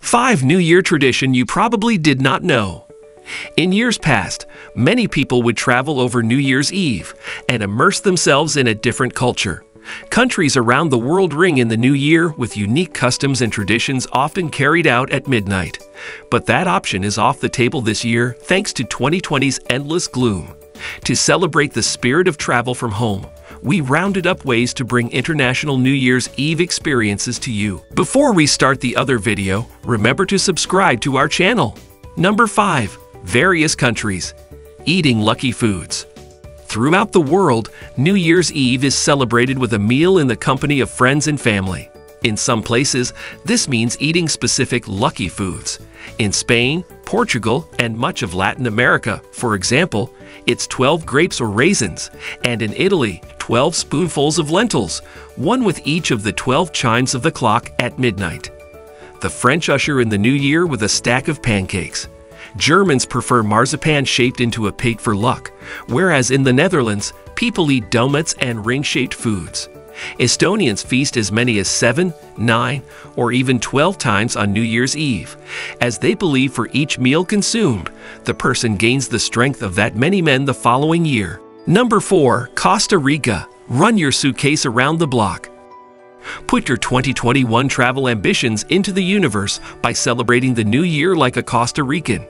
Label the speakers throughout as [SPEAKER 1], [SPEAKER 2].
[SPEAKER 1] 5 New Year tradition you probably did not know. In years past, many people would travel over New Year's Eve and immerse themselves in a different culture. Countries around the world ring in the new year with unique customs and traditions often carried out at midnight. But that option is off the table this year thanks to 2020's endless gloom. To celebrate the spirit of travel from home, we rounded up ways to bring international New Year's Eve experiences to you. Before we start the other video, remember to subscribe to our channel. Number 5. Various countries. Eating lucky foods. Throughout the world, New Year's Eve is celebrated with a meal in the company of friends and family. In some places, this means eating specific lucky foods. In Spain, Portugal, and much of Latin America, for example, it's 12 grapes or raisins, and in Italy, 12 spoonfuls of lentils, one with each of the 12 chimes of the clock at midnight. The French usher in the new year with a stack of pancakes. Germans prefer marzipan shaped into a pig for luck, whereas in the Netherlands, people eat donuts and ring-shaped foods. Estonians feast as many as 7, 9, or even 12 times on New Year's Eve, as they believe for each meal consumed, the person gains the strength of that many men the following year. Number 4. Costa Rica. Run your suitcase around the block. Put your 2021 travel ambitions into the universe by celebrating the new year like a Costa Rican.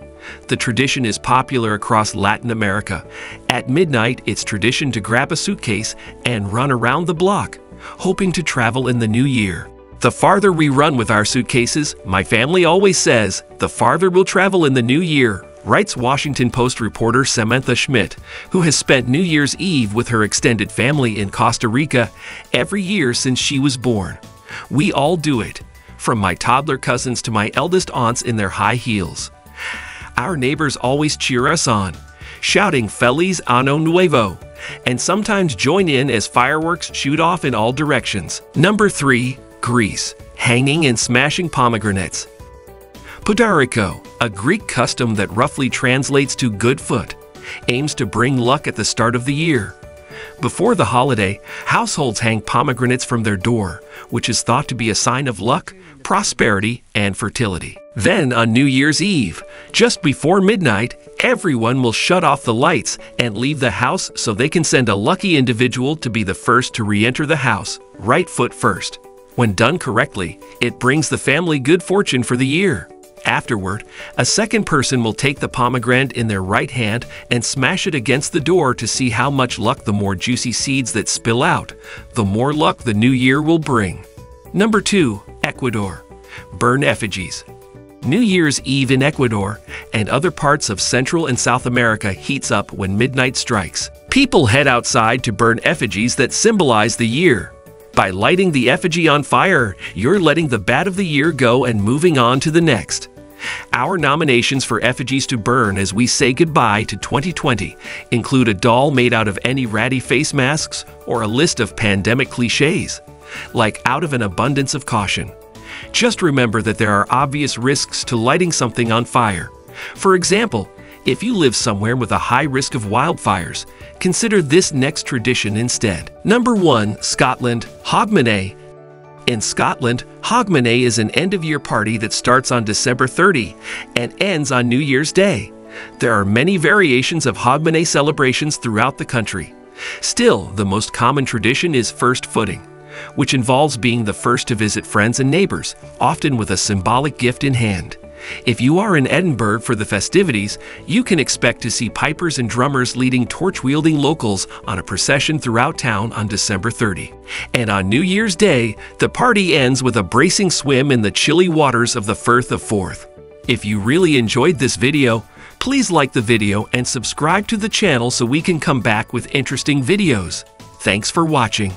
[SPEAKER 1] The tradition is popular across Latin America. At midnight, it's tradition to grab a suitcase and run around the block, hoping to travel in the new year. The farther we run with our suitcases, my family always says, the farther we'll travel in the new year, writes Washington Post reporter Samantha Schmidt, who has spent New Year's Eve with her extended family in Costa Rica every year since she was born. We all do it, from my toddler cousins to my eldest aunts in their high heels. Our neighbors always cheer us on, shouting Feliz Año Nuevo, and sometimes join in as fireworks shoot off in all directions. Number 3. Greece. Hanging and smashing pomegranates. Podariko, a Greek custom that roughly translates to good foot, aims to bring luck at the start of the year. Before the holiday, households hang pomegranates from their door, which is thought to be a sign of luck, prosperity, and fertility. Then on New Year's Eve, just before midnight, everyone will shut off the lights and leave the house so they can send a lucky individual to be the first to re-enter the house, right foot first. When done correctly, it brings the family good fortune for the year. Afterward, a second person will take the pomegranate in their right hand and smash it against the door to see how much luck the more juicy seeds that spill out, the more luck the new year will bring. Number 2. Ecuador. Burn effigies. New Year's Eve in Ecuador and other parts of Central and South America heats up when midnight strikes. People head outside to burn effigies that symbolize the year. By lighting the effigy on fire, you're letting the bad of the year go and moving on to the next. Our nominations for effigies to burn as we say goodbye to 2020 include a doll made out of any ratty face masks or a list of pandemic cliches, like out of an abundance of caution. Just remember that there are obvious risks to lighting something on fire. For example, if you live somewhere with a high risk of wildfires, consider this next tradition instead. Number 1. Scotland. Hogmanay. In Scotland, Hogmanay is an end-of-year party that starts on December 30 and ends on New Year's Day. There are many variations of Hogmanay celebrations throughout the country. Still, the most common tradition is first footing, which involves being the first to visit friends and neighbors, often with a symbolic gift in hand. If you are in Edinburgh for the festivities, you can expect to see pipers and drummers leading torch-wielding locals on a procession throughout town on December 30. And on New Year's Day, the party ends with a bracing swim in the chilly waters of the Firth of Forth. If you really enjoyed this video, please like the video and subscribe to the channel so we can come back with interesting videos. Thanks for watching.